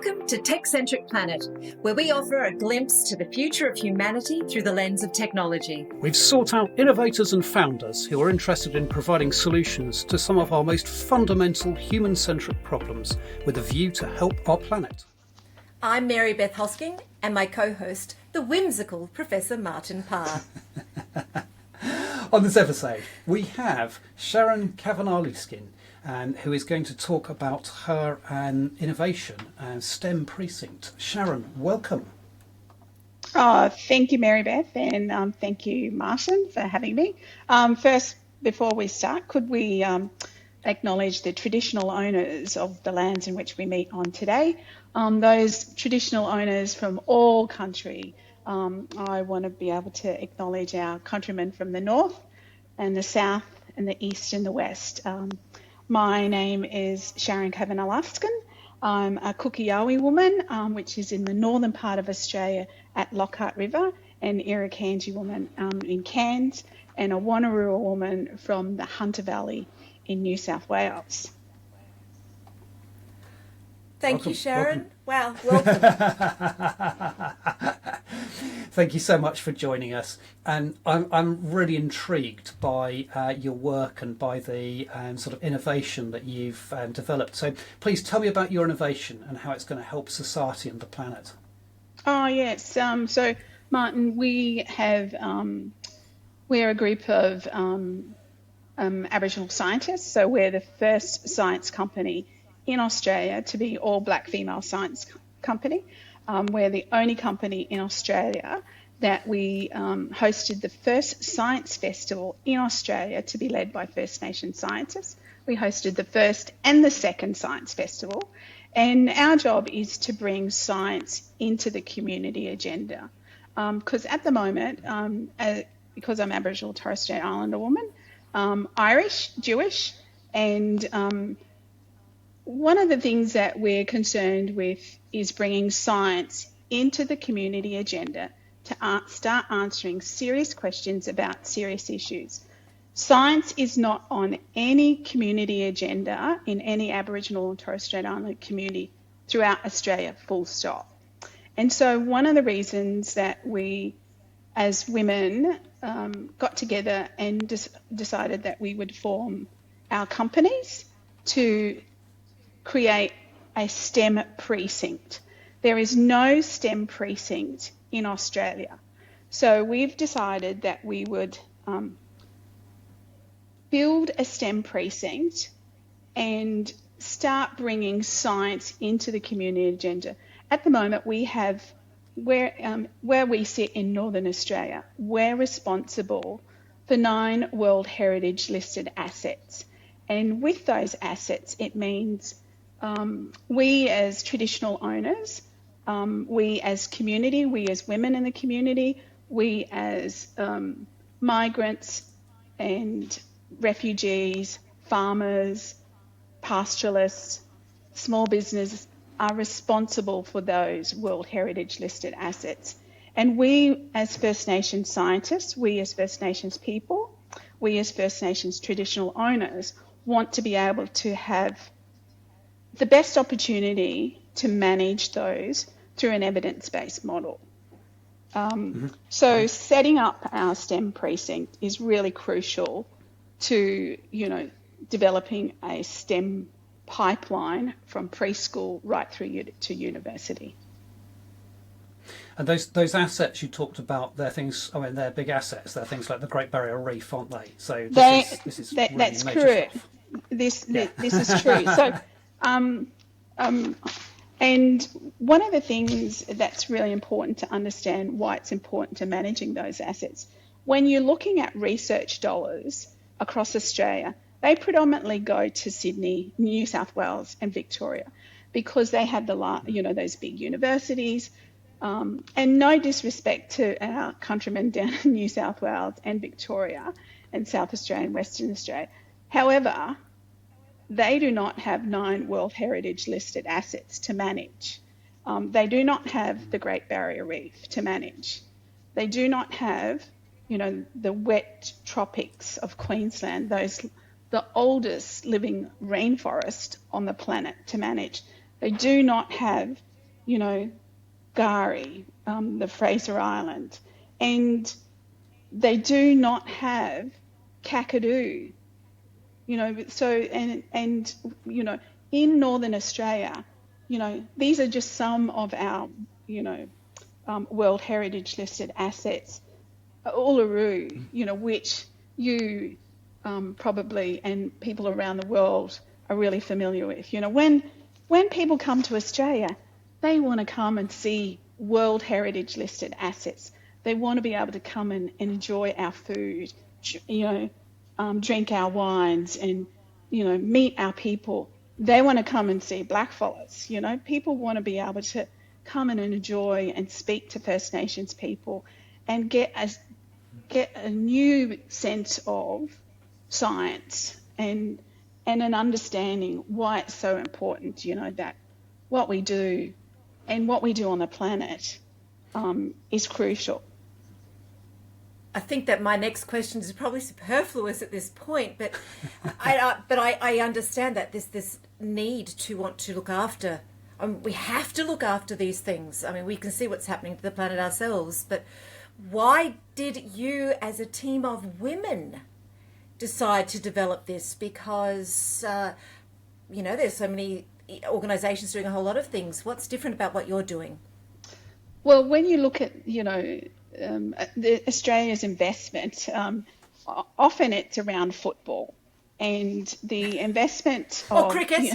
Welcome to Techcentric Planet, where we offer a glimpse to the future of humanity through the lens of technology. We've sought out innovators and founders who are interested in providing solutions to some of our most fundamental human-centric problems with a view to help our planet. I'm Mary-Beth Hosking, and my co-host, the whimsical Professor Martin Parr. On this episode, we have Sharon Cavanagh-Luskin, who is going to talk about her innovation and STEM Precinct. Sharon, welcome. Thank you, Mary-Beth, and thank you, Martin, for having me. First, before we start, could we acknowledge the traditional owners of the lands in which we meet on today? Those traditional owners from all country. I want to be able to acknowledge our countrymen from the north and the south and the east and the west. My name is Sharon Cavanagh-Luskin. I'm a Kukiyawi woman, which is in the northern part of Australia at Lockhart River, and Irukandji woman in Cairns, and a Wanneroo woman from the Hunter Valley in New South Wales. Thank you, Sharon. Welcome. Wow, welcome. Thank you so much for joining us. And I'm really intrigued by your work and by the sort of innovation that you've developed. So please tell me about your innovation and how it's going to help society and the planet. Oh, yes. So, Martin, we're a group of Aboriginal scientists. So we're the first science company in Australia to be all black female science company. We're the only company in Australia that we hosted the first science festival in Australia to be led by First Nation scientists. We hosted the first and the second science festival. And our job is to bring science into the community agenda. Because at the moment, because I'm Aboriginal Torres Strait Islander woman, Irish, Jewish, and one of the things that we're concerned with is bringing science into the community agenda to start answering serious questions about serious issues. Science is not on any community agenda in any Aboriginal or Torres Strait Islander community throughout Australia, full stop. And so one of the reasons that we, as women, got together and decided that we would form our companies to create a STEM precinct. There is no STEM precinct in Australia. So we've decided that we would build a STEM precinct and start bringing science into the community agenda. At the moment, we have, where we sit in Northern Australia, we're responsible for 9 World Heritage listed assets. And with those assets, it means we as traditional owners, we as community, we as women in the community, we as migrants and refugees, farmers, pastoralists, small business are responsible for those World Heritage listed assets. And we as First Nations scientists, we as First Nations people, we as First Nations traditional owners want to be able to have the best opportunity to manage those through an evidence-based model. So setting up our STEM precinct is really crucial to, developing a STEM pipeline from preschool right through to university. And those assets you talked about, they're big assets. They're things like the Great Barrier Reef, aren't they? So this is really that's major correct. stuff. This is true. So, and one of the things that's really important to understand why it's important to managing those assets, when you're looking at research dollars across Australia, they predominantly go to Sydney, New South Wales and Victoria because they have those big universities. And no disrespect to our countrymen down in New South Wales and Victoria and South Australia and Western Australia. However, they do not have 9 World Heritage listed assets to manage. They do not have the Great Barrier Reef to manage. They do not have, the wet tropics of Queensland, the oldest living rainforest on the planet to manage. They do not have Gari, the Fraser Island, and they do not have kakadu. In Northern Australia, these are just some of our, World Heritage listed assets. Uluru, which you probably and people around the world are really familiar with. When people come to Australia, they want to come and see World Heritage listed assets. They want to be able to come and enjoy our food, drink our wines and, meet our people. They want to come and see blackfellas. People want to be able to come and enjoy and speak to First Nations people and get a new sense of science and an understanding why it's so important, that what we do and what we do on the planet is crucial. I think that my next question is probably superfluous at this point, but I understand that this need to want to look after. We have to look after these things. I mean, we can see what's happening to the planet ourselves, but why did you, as a team of women, decide to develop this? Because there's so many organisations doing a whole lot of things. What's different about what you're doing? Well, when you look at Australia's investment, often it's around football, and the investment or cricket,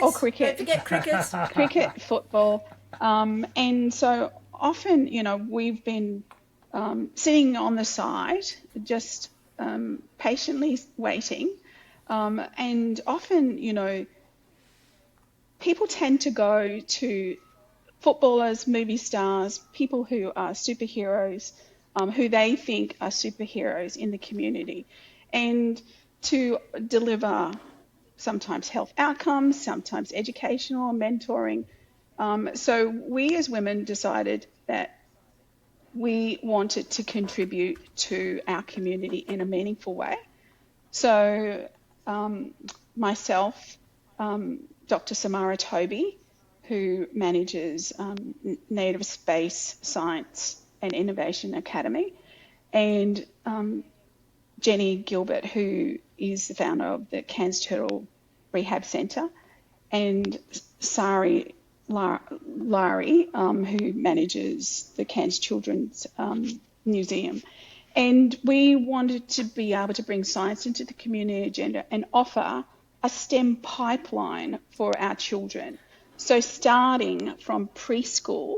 or cricket. Don't forget cricket, cricket, football, and so often, we've been sitting on the side, just patiently waiting, and often, people tend to go to footballers, movie stars, people who are superheroes, who they think are superheroes in the community, and to deliver sometimes health outcomes, sometimes educational, mentoring. So we as women decided that we wanted to contribute to our community in a meaningful way. So myself, Dr. Samara Toby, who manages Native Space Science and Innovation Academy, and Jenny Gilbert, who is the founder of the Cairns Turtle Rehab Centre, and Sari Lari, who manages the Cairns Children's Museum. And we wanted to be able to bring science into the community agenda and offer a STEM pipeline for our children. So starting from preschool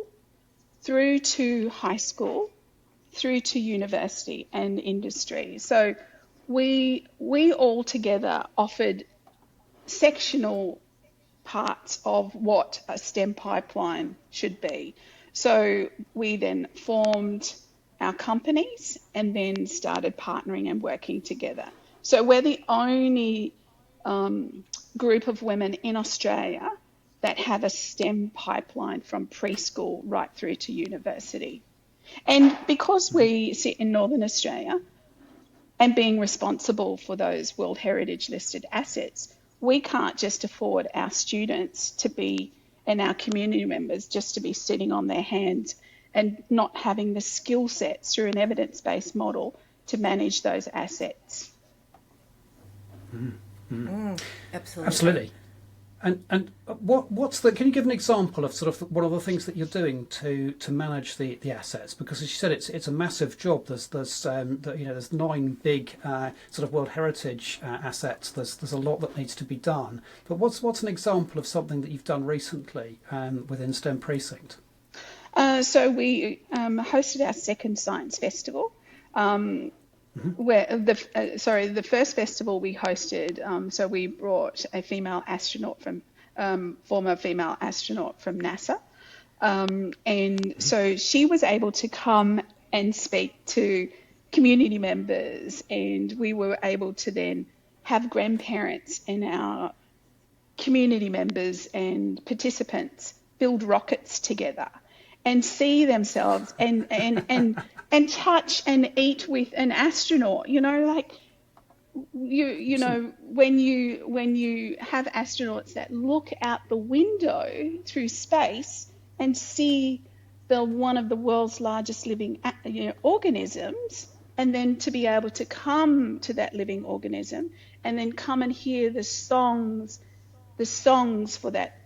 through to high school, through to university and industry. So we all together offered sectional parts of what a STEM pipeline should be. So we then formed our companies and then started partnering and working together. So we're the only group of women in Australia that have a STEM pipeline from preschool right through to university. And because we sit in Northern Australia and being responsible for those World Heritage listed assets, we can't just afford our students to be, and our community members just to be sitting on their hands and not having the skill sets through an evidence-based model to manage those assets. Absolutely. And what's the? Can you give an example of sort of one of the things that you're doing to manage the assets? Because as you said, it's a massive job. There's 9 big sort of World Heritage assets. There's a lot that needs to be done. But what's an example of something that you've done recently within STEM Precinct? So we hosted our second science festival. Where the first festival we hosted, so we brought a female astronaut from former female astronaut from NASA, and so she was able to come and speak to community members, and we were able to then have grandparents and our community members and participants build rockets together and see themselves and touch and eat with an astronaut. When you have astronauts that look out the window through space, and see one of the world's largest living organisms, and then to be able to come to that living organism and then come and hear the songs for that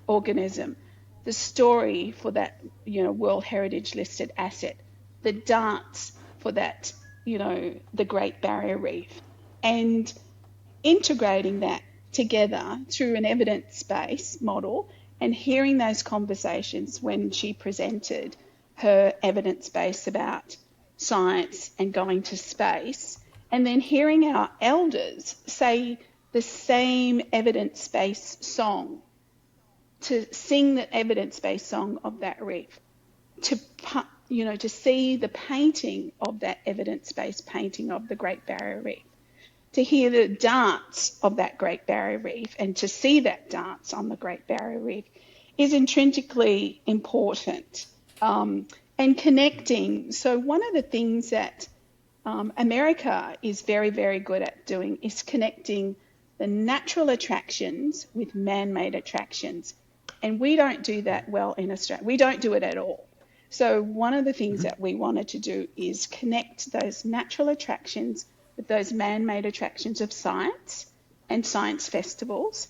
organism, the story for that World Heritage listed asset, the dance for that the Great Barrier Reef, and integrating that together through an evidence-based model, and hearing those conversations when she presented her evidence base about science and going to space, and then hearing our elders say the same evidence-based song, to sing the evidence-based song of that reef, to see the painting of that evidence-based painting of the Great Barrier Reef, to hear the dance of that Great Barrier Reef and to see that dance on the Great Barrier Reef is intrinsically important, and connecting. So one of the things that America is very, very good at doing is connecting the natural attractions with man-made attractions. And we don't do that well in Australia. We don't do it at all. So one of the things that we wanted to do is connect those natural attractions with those man-made attractions of science and science festivals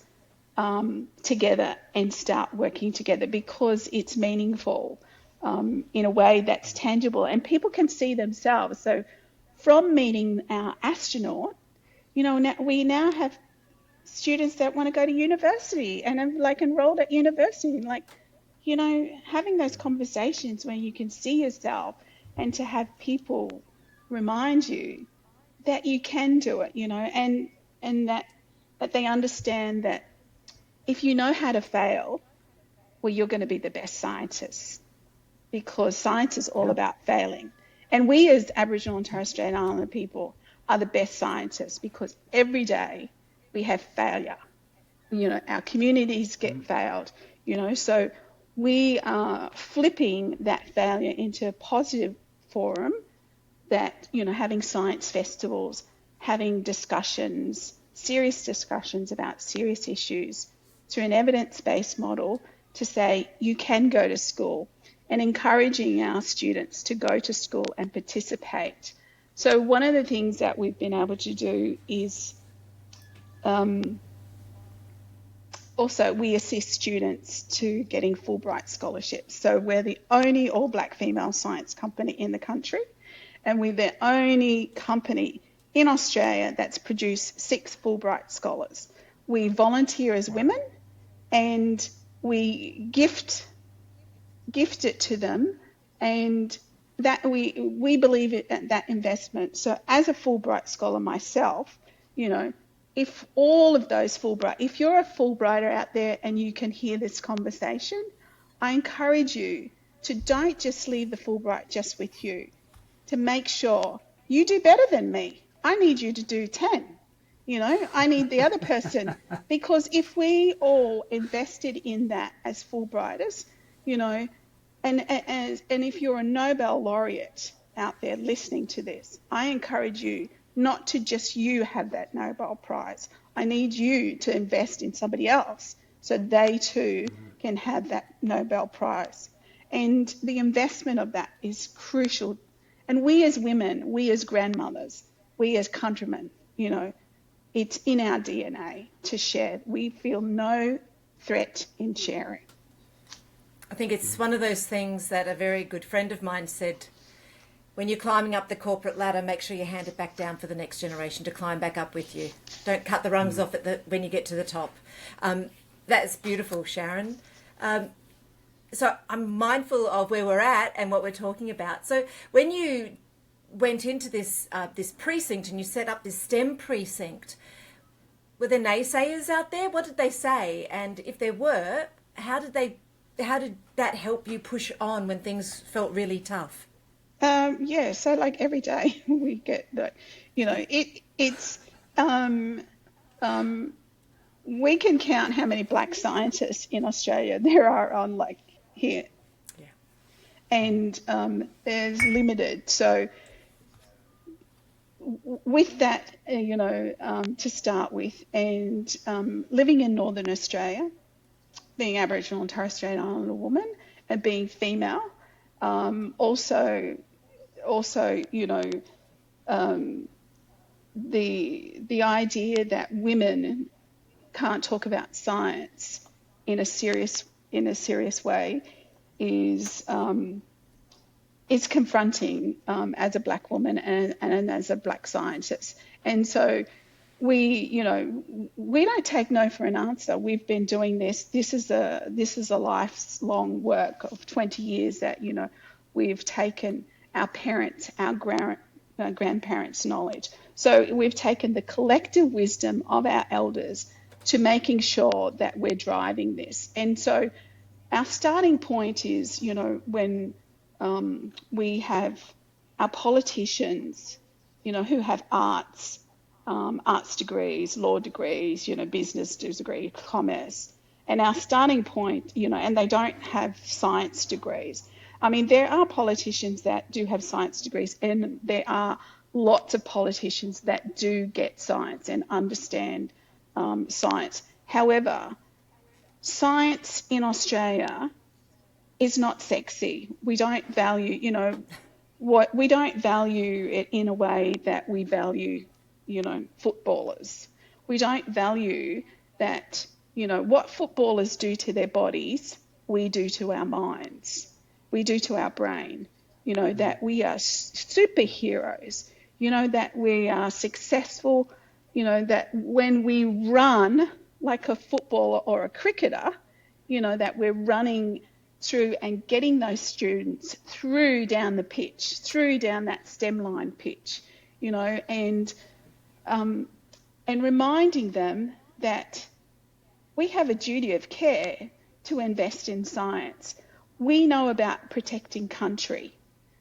together, and start working together, because it's meaningful in a way that's tangible and people can see themselves. So from meeting our astronaut, we now have students that want to go to university and have enrolled at university, having those conversations where you can see yourself, and to have people remind you that you can do it, and that they understand that if you know how to fail, well, you're going to be the best scientist, because science is all about failing. And we as Aboriginal and Torres Strait Islander people are the best scientists, because every day we have failure. Our communities get failed, so we are flipping that failure into a positive forum, that, having science festivals, having discussions, serious discussions about serious issues through an evidence-based model, to say you can go to school, and encouraging our students to go to school and participate. So one of the things that we've been able to do is also we assist students to getting Fulbright scholarships. So we're the only all-black female science company in the country, and we're the only company in Australia that's produced 6 Fulbright scholars. We volunteer as women, and we gift it to them, and that we believe in that investment. So as a Fulbright scholar myself, if all of those Fulbright, if you're a Fulbrighter out there and you can hear this conversation, I encourage you to don't just leave the Fulbright just with you, to make sure you do better than me. I need you to do 10. I need the other person, because if we all invested in that as Fulbrighters, and if you're a Nobel laureate out there listening to this, I encourage you not to just you have that Nobel Prize. I need you to invest in somebody else so they too can have that Nobel Prize. And the investment of that is crucial. And we as women, we as grandmothers, we as countrymen, it's in our DNA to share. We feel no threat in sharing. I think it's one of those things that a very good friend of mine said: when you're climbing up the corporate ladder, make sure you hand it back down for the next generation to climb back up with you. Don't cut the rungs off when you get to the top. That's beautiful, Sharon. So I'm mindful of where we're at and what we're talking about. So when you went into this precinct and you set up this STEM precinct, were there naysayers out there? What did they say? And if there were, how did that help you push on when things felt really tough? So every day we get we can count how many black scientists in Australia there are on here. Yeah. And there's limited. So with that, to start with, and living in Northern Australia, being Aboriginal and Torres Strait Islander woman and being female. Also, you know, the idea that women can't talk about science in a serious way is confronting as a black woman and as a black scientist. And so we don't take no for an answer. We've been doing this. This is a lifelong work of 20 years that, you know, we've taken our parents, our grandparents' knowledge. So we've taken the collective wisdom of our elders to making sure that we're driving this. And so our starting point is, you know, when we have our politicians, you know, who have arts degrees, law degrees, you know, business degrees, commerce. And our starting point, you know, and they don't have science degrees. I mean, there are politicians that do have science degrees, and there are lots of politicians that do get science and understand science. However, science in Australia is not sexy. We don't value, you know, we don't value it in a way that we value, you know, footballers. We don't value that, you know, what footballers do to their bodies, we do to our minds. We do to our brain, you know, that we are superheroes, you know, that we are successful, you know, that when we run like a footballer or a cricketer, you know, that we're running through and getting those students through down the pitch, through down that stem line pitch, you know, and reminding them that we have a duty of care to invest in science. We know about protecting country.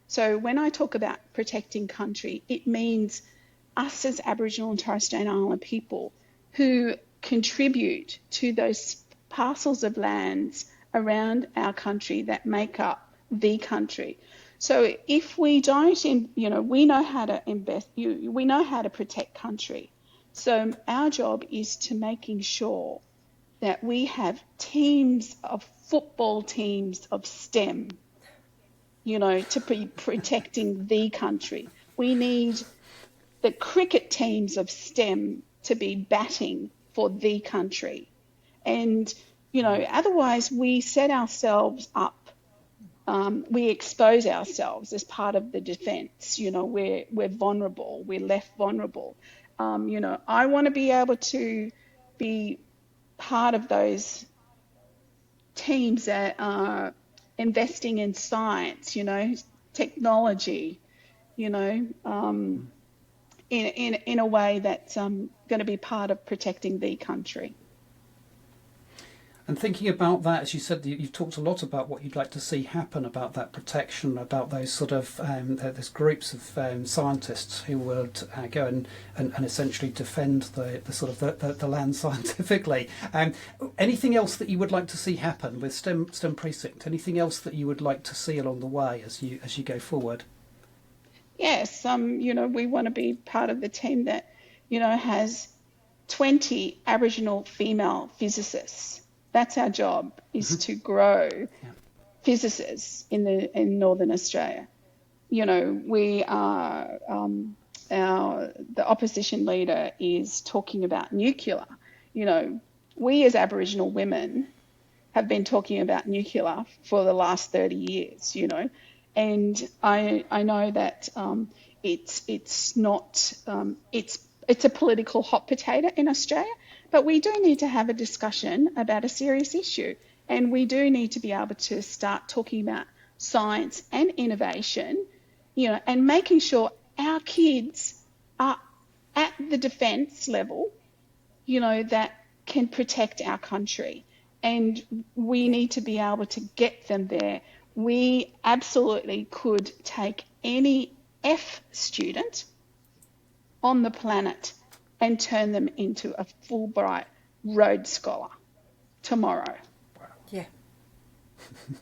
So when I talk about protecting country, it means us as Aboriginal and Torres Strait Islander people who contribute to those parcels of lands around our country that make up the country. So if we don't, you know, we know how to invest, we know how to protect country. So our job is to making sure that we have teams of football teams of STEM, you know, to be protecting the country. We need the cricket teams of STEM to be batting for the country. And, you know, otherwise we set ourselves up, we expose ourselves as part of the defence. You know, we're vulnerable, we're left vulnerable. You know, I want to be able to be part of those teams that are investing in science, you know, technology, you know, in a way that's going to be part of protecting the country. And thinking about that, as you said, you've talked a lot about what you'd like to see happen about that protection, about those sort of there's groups of scientists who would go and essentially defend the sort of the land scientifically. Anything else that you would like to see happen with STEM Precinct? Anything else that you would like to see along the way as you go forward? Yes, you know, we want to be part of the team that, you know, has 20 Aboriginal female physicists. That's our job, is to grow physicists in Northern Australia. You know, we are, the opposition leader is talking about nuclear. You know, we as Aboriginal women have been talking about nuclear for the last 30 years, you know, and I know that it's not, it's a political hot potato in Australia. But we do need to have a discussion about a serious issue, and we do need to be able to start talking about science and innovation, you know, and making sure our kids are at the defence level, you know, that can protect our country. And we need to be able to get them there. We absolutely could take any F student on the planet and turn them into a Fulbright Rhodes Scholar tomorrow. Yeah.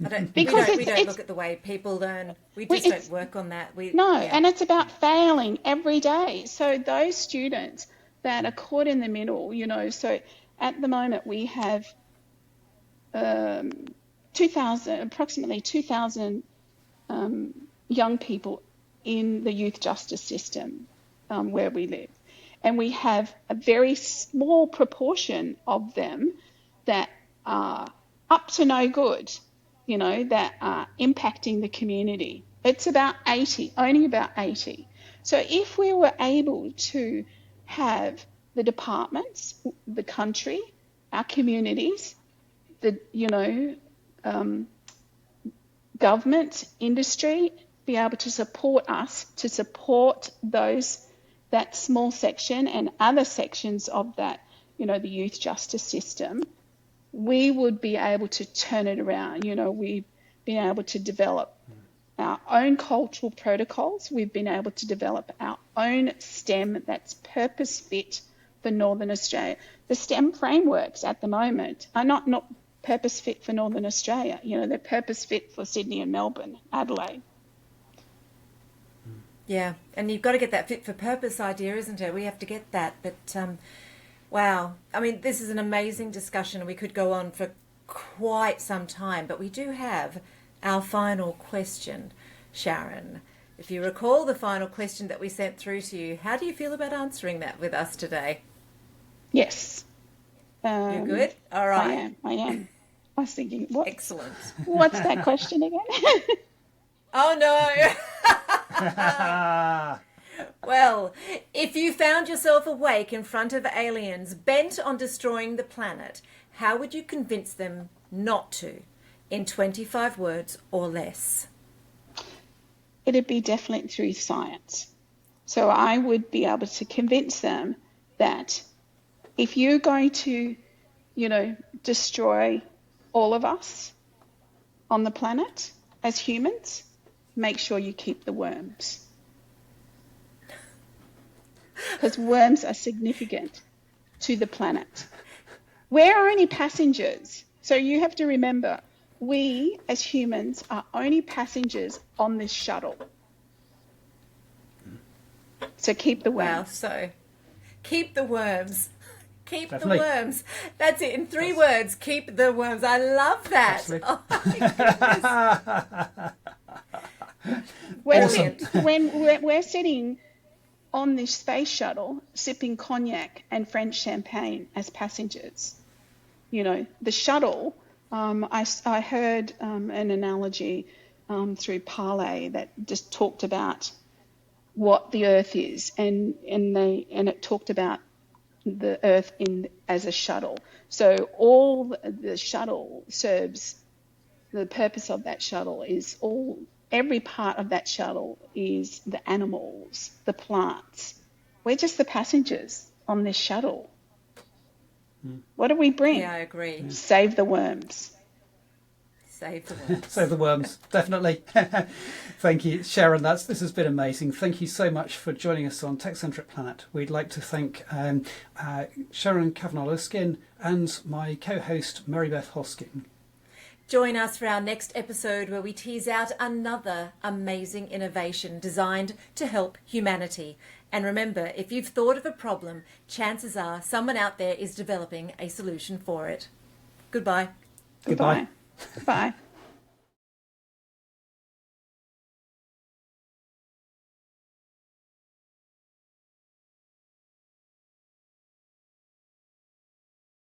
We don't look at the way people learn. We just don't work on that. And it's about failing every day. So those students that are caught in the middle, you know, so at the moment we have approximately 2,000 young people in the youth justice system where we live. And we have a very small proportion of them that are up to no good, that are impacting the community. It's about 80, only about 80. So if we were able to have the departments, the country, our communities, government, industry, be able to support us, to support that small section and other sections of that, the youth justice system, we would be able to turn it around. We've been able to develop our own cultural protocols. We've been able to develop our own STEM that's purpose fit for Northern Australia. The STEM frameworks at the moment are not purpose fit for Northern Australia. They're purpose fit for Sydney and Melbourne, Adelaide. Yeah, and you've got to get that fit for purpose idea, isn't it? We have to get that. But, wow. I mean, this is an amazing discussion. We could go on for quite some time, but we do have our final question, Sharon. If you recall the final question that we sent through to you, how do you feel about answering that with us today? Yes. You're good? All right. I am. I was thinking, what? Excellent. What's that question again? Oh, no. Well, if you found yourself awake in front of aliens bent on destroying the planet, how would you convince them not to, in 25 words or less? It'd be definitely through science. So I would be able to convince them that if you're going to, destroy all of us on the planet as humans, make sure you keep the worms. Because worms are significant to the planet. We're only passengers. So you have to remember, we as humans are only passengers on this shuttle. So keep the worms. Wow, so keep the worms. Keep Definitely. the worms. That's it. In 3 words, keep the worms. I love that. Oh, my goodness. When we're sitting on this space shuttle, sipping cognac and French champagne as passengers, the shuttle, I heard an analogy through Parlay that just talked about what the Earth is, and it talked about the Earth as a shuttle. So all the shuttle serves, the purpose of that shuttle is every part of that shuttle is the animals, the plants. We're just the passengers on this shuttle. What do we bring? Yeah, I agree. Save the worms. Save the worms. Save the worms, definitely. Thank you, Sharon. This has been amazing. Thank you so much for joining us on Techcentric Planet. We'd like to thank Sharon Cavanagh-Luskin and my co-host Mary-Beth Hosking. Join us for our next episode where we tease out another amazing innovation designed to help humanity. And remember, if you've thought of a problem, chances are someone out there is developing a solution for it. Goodbye. Goodbye. Bye.